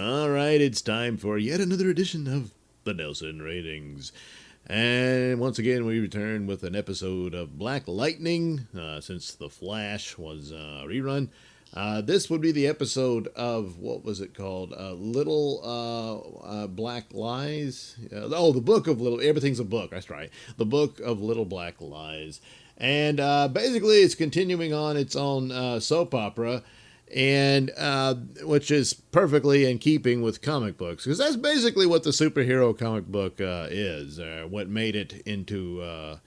All right, it's time for yet another edition of the Nailsin Ratings. And once again, we return with an episode of Black Lightning, since The Flash was rerun. This would be the episode of, what was it called? Little Black Lies? The Book of Little, everything's a book, that's right. The Book of Little Black Lies. And basically, it's continuing on its own soap opera, and which is perfectly in keeping with comic books, because that's basically what the superhero comic book is. What made it into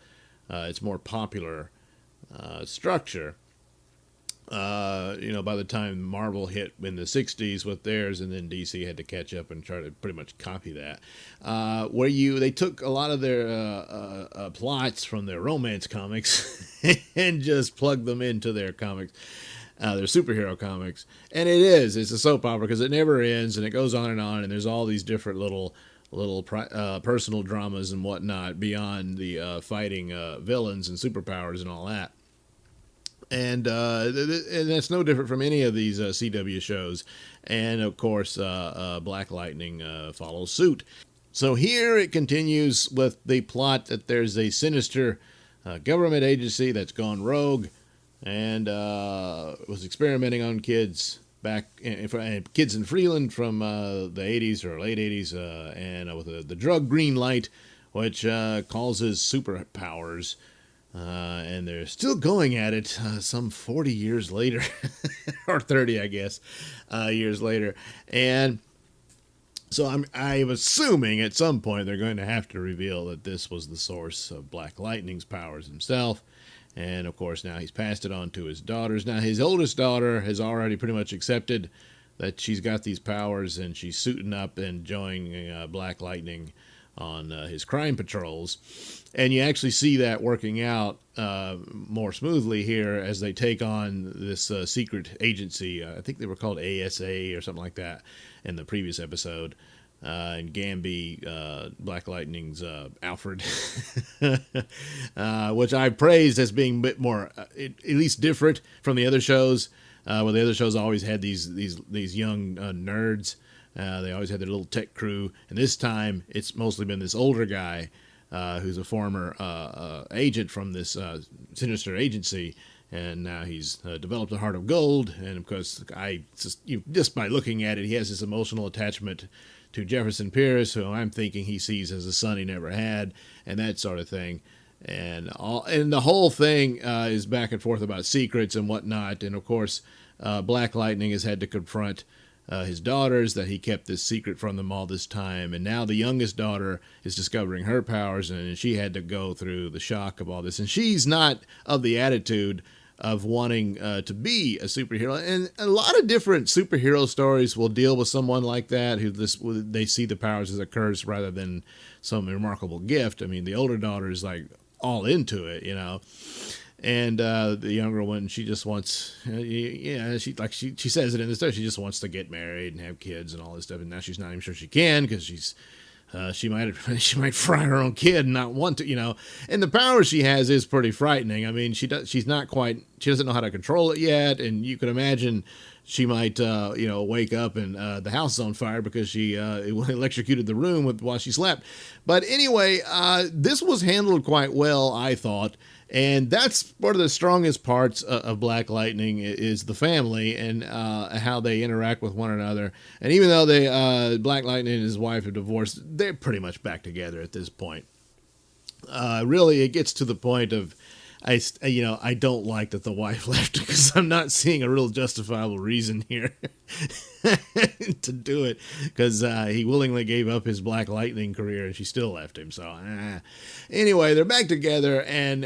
its more popular structure. By the time Marvel hit in the 60s with theirs, and then DC had to catch up and try to pretty much copy that. They took a lot of their plots from their romance comics and just plugged them into their comics. Their superhero comics, and it's a soap opera because it never ends, and it goes on, and there's all these different little personal dramas and whatnot beyond the fighting villains and superpowers and all that. And that's no different from any of these CW shows. And of course, Black Lightning follows suit. So here it continues with the plot that there's a sinister government agency that's gone rogue, and was experimenting on kids kids in Freeland from the 80s or late 80s, and with the drug green light, which causes superpowers. And they're still going at it some 40 years later, or 30, I guess, years later. And so I'm assuming at some point they're going to have to reveal that this was the source of Black Lightning's powers himself. And, of course, now he's passed it on to his daughters. Now, his oldest daughter has already pretty much accepted that she's got these powers, and she's suiting up and joining Black Lightning on his crime patrols. And you actually see that working out more smoothly here as they take on this secret agency. I think they were called ASA or something like that in the previous episode. And Gamby, Black Lightning's Alfred, which I praised as being a bit more, at least different from the other shows, where the other shows always had these young nerds. They always had their little tech crew, and this time it's mostly been this older guy who's a former agent from this sinister agency, and now he's developed a heart of gold. And of course, just by looking at it, he has this emotional attachment to Jefferson Pierce, who I'm thinking he sees as a son he never had, and that sort of thing. And the whole thing is back and forth about secrets and whatnot. And of course, Black Lightning has had to confront his daughters, that he kept this secret from them all this time, and now the youngest daughter is discovering her powers, and she had to go through the shock of all this. And she's not of the attitude of wanting to be a superhero, and a lot of different superhero stories will deal with someone like that, they see the powers as a curse rather than some remarkable gift. I mean, the older daughter is like all into it, and the younger one, she just wants, she says it in the story, she just wants to get married and have kids and all this stuff. And now she's not even sure she can, because she might fry her own kid and not want to, And the power she has is pretty frightening. I mean, she doesn't know how to control it yet, and you can imagine she might, wake up and the house is on fire because she electrocuted the room while she slept. But anyway, this was handled quite well, I thought. And that's one of the strongest parts of Black Lightning, is the family and how they interact with one another. And even though Black Lightning and his wife are divorced, they're pretty much back together at this point. Really, it gets to the point of, I don't like that the wife left, because I'm not seeing a real justifiable reason here to do it, because he willingly gave up his Black Lightning career and she still left him. So anyway, they're back together, and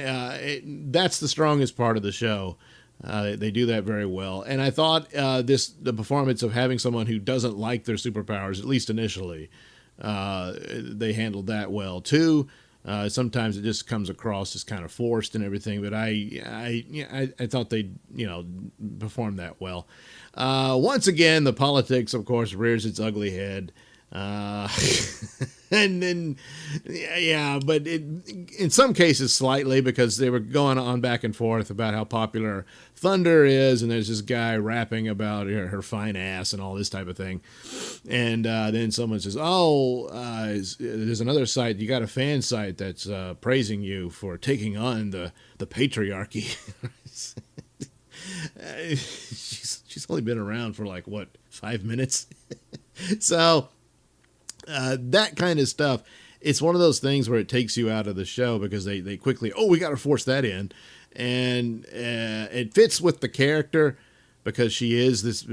that's the strongest part of the show. They do that very well, and I thought the performance of having someone who doesn't like their superpowers, at least initially, they handled that well too. Sometimes it just comes across as kind of forced and everything, but I thought they, performed that well. Once again, the politics, of course, rears its ugly head. Uh, and then, yeah, but in some cases slightly, because they were going on back and forth about how popular Thunder is, and there's this guy rapping about her fine ass and all this type of thing. And then someone says, "Oh, there's another site. You got a fan site that's praising you for taking on the patriarchy." She's only been around for like what, 5 minutes. So that kind of stuff, it's one of those things where it takes you out of the show because they quickly, oh, we got to force that in. And it fits with the character because she is this,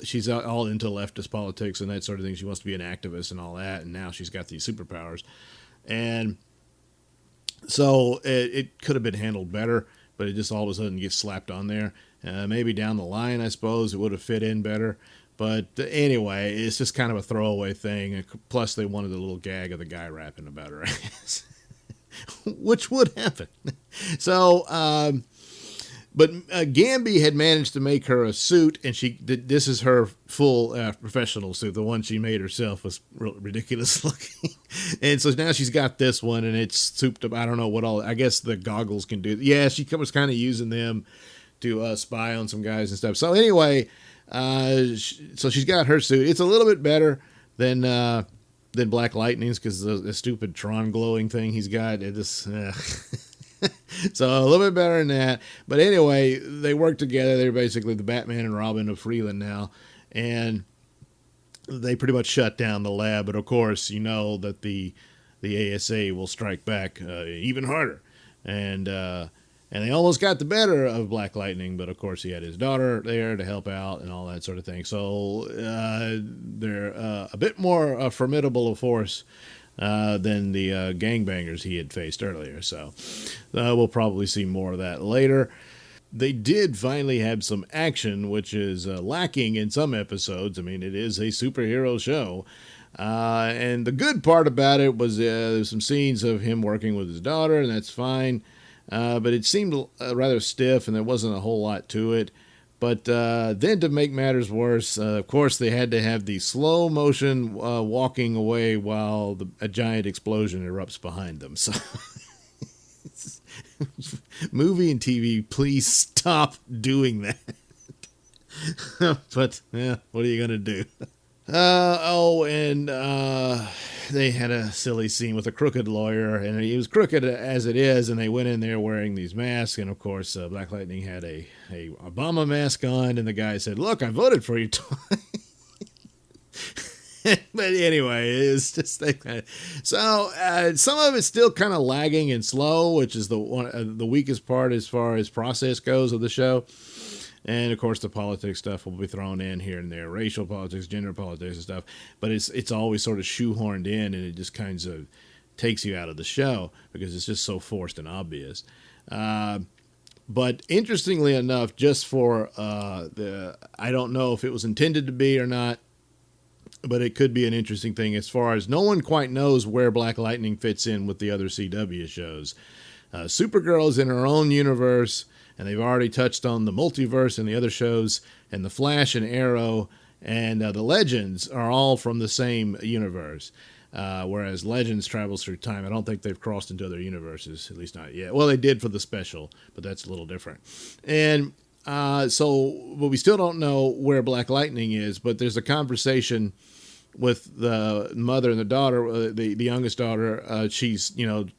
she's all into leftist politics and that sort of thing. She wants to be an activist and all that. And now she's got these superpowers. And so it could have been handled better, but it just all of a sudden gets slapped on there. Maybe down the line, I suppose, it would have fit in better. But anyway, it's just kind of a throwaway thing. Plus, they wanted a little gag of the guy rapping about her ass, which would happen. So, but Gamby had managed to make her a suit, and this is her full professional suit. The one she made herself was ridiculous looking. And so now she's got this one, and it's souped up. I don't know what all, I guess the goggles can do. Yeah, she was kind of using them to spy on some guys and stuff. So anyway, so she's got her suit. It's a little bit better than Black Lightning's because the stupid Tron glowing thing he's got. It just so a little bit better than that. But anyway, they work together. They're basically the Batman and Robin of Freeland now, and they pretty much shut down the lab. But of course, you know that the ASA will strike back even harder, and they almost got the better of Black Lightning, but of course he had his daughter there to help out and all that sort of thing. So they're a bit more formidable a force than the gangbangers he had faced earlier. So we'll probably see more of that later. They did finally have some action, which is lacking in some episodes. I mean, it is a superhero show. And the good part about it was there's some scenes of him working with his daughter, and that's fine. But it seemed rather stiff, and there wasn't a whole lot to it. But then to make matters worse, of course, they had to have the slow motion walking away while a giant explosion erupts behind them. So, movie and TV, please stop doing that. But, yeah, what are you going to do? They had a silly scene with a crooked lawyer, and he was crooked as it is, and they went in there wearing these masks, and of course, Black Lightning had a Obama mask on, and the guy said, "Look, I voted for you." But anyway, it's just that kind of, so some of it's still kind of lagging and slow, which is the weakest part as far as process goes of the show. And of course, the politics stuff will be thrown in here and there, racial politics, gender politics and stuff. But it's always sort of shoehorned in, and it just kind of takes you out of the show because it's just so forced and obvious. But interestingly enough, just for I don't know if it was intended to be or not, but it could be an interesting thing as far as no one quite knows where Black Lightning fits in with the other CW shows. Supergirl's in her own universe, and they've already touched on the multiverse and the other shows, and the Flash and Arrow and the Legends are all from the same universe, whereas Legends travels through time. I don't think they've crossed into other universes, at least not yet. Well, they did for the special, but that's a little different. And but we still don't know where Black Lightning is, but there's a conversation with the mother and the daughter, the youngest daughter. She's,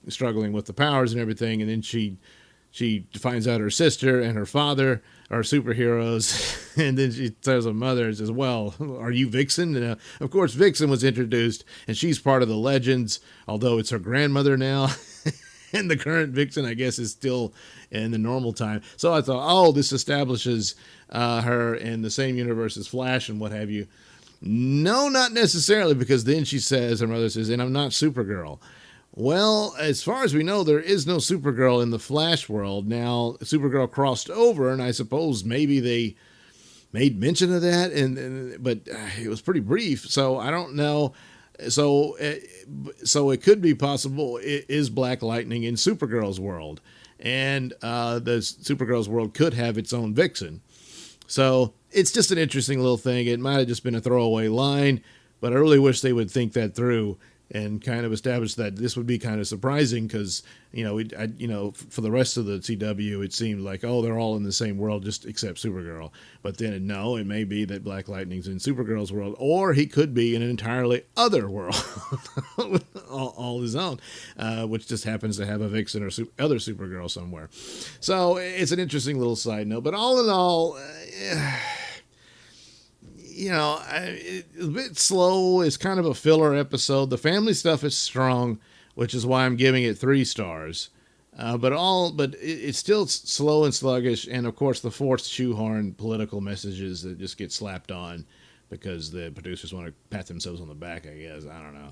struggling with the powers and everything, and then she finds out her sister and her father are superheroes, and then she tells her mother and says, "Well, are you Vixen?" And of course, Vixen was introduced, and she's part of the Legends, although it's her grandmother now. And the current Vixen, I guess, is still in the normal time. So I thought, oh, this establishes her in the same universe as Flash and what have you. No, not necessarily, because then her mother says, "And I'm not Supergirl." Well, as far as we know, there is no Supergirl in the Flash world. Now, Supergirl crossed over, and I suppose maybe they made mention of that, but it was pretty brief, so I don't know. So it could be possible it is Black Lightning in Supergirl's world, and the Supergirl's world could have its own Vixen. So it's just an interesting little thing. It might have just been a throwaway line, But I really wish they would think that through and kind of establish that this would be kind of surprising because, for the rest of the CW, it seemed like, oh, they're all in the same world, just except Supergirl. But then, no, it may be that Black Lightning's in Supergirl's world, or he could be in an entirely other world, all his own, which just happens to have a Vixen or other Supergirl somewhere. So it's an interesting little side note. But all in all, it's a bit slow. It's kind of a filler episode. The family stuff is strong, which is why I'm giving it 3 stars. But it's still slow and sluggish. And of course, the forced shoehorn political messages that just get slapped on because the producers want to pat themselves on the back, I guess. I don't know.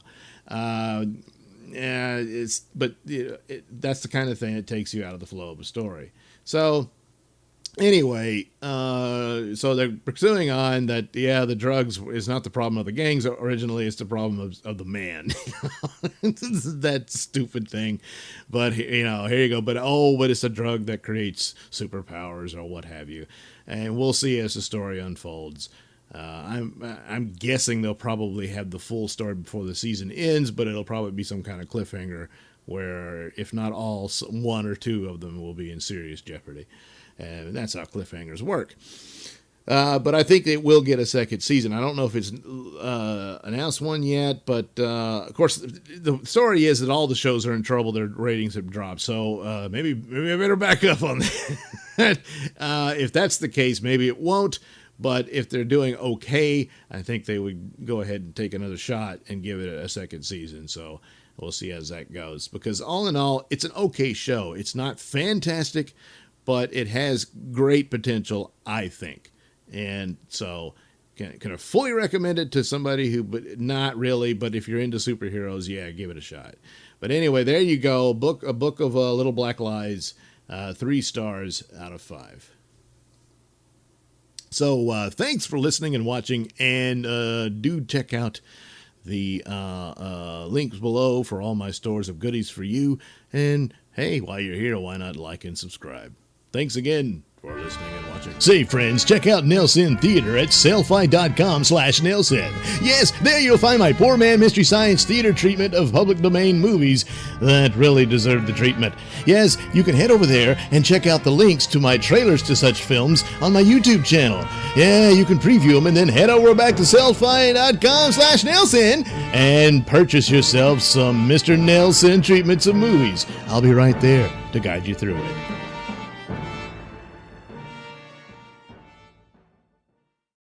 That's the kind of thing that takes you out of the flow of a story. So, anyway, so they're pursuing on that, the drugs is not the problem of the gangs originally, it's the problem of the man. That stupid thing. But, here you go. But it's a drug that creates superpowers or what have you. And we'll see as the story unfolds. I'm guessing they'll probably have the full story before the season ends, but it'll probably be some kind of cliffhanger where, if not all, 1 or 2 of them will be in serious jeopardy. And that's how cliffhangers work. But I think it will get a second season. I don't know if it's announced one yet, but of course, the story is that all the shows are in trouble. Their ratings have dropped. So maybe I better back up on that. If that's the case, maybe it won't. But if they're doing okay, I think they would go ahead and take another shot and give it a second season. So we'll see as that goes. Because all in all, it's an okay show. It's not fantastic, but it has great potential, I think. And so can I fully recommend it to somebody who, but not really, but if you're into superheroes, yeah, give it a shot. But anyway, there you go. A book of Little Black Lies, 3 stars out of 5. So thanks for listening and watching, and do check out the links below for all my stores of goodies for you. And hey, while you're here, why not like and subscribe? Thanks again for listening and watching. Say, friends, check out Nailsin Theater at sellfy.com/Nailsin. Yes, there you'll find my poor man Mystery Science Theater treatment of public domain movies that really deserve the treatment. Yes, you can head over there and check out the links to my trailers to such films on my YouTube channel. Yeah, you can preview them and then head over back to sellfy.com/Nailsin and purchase yourself some Mr. Nailsin treatments of movies. I'll be right there to guide you through it.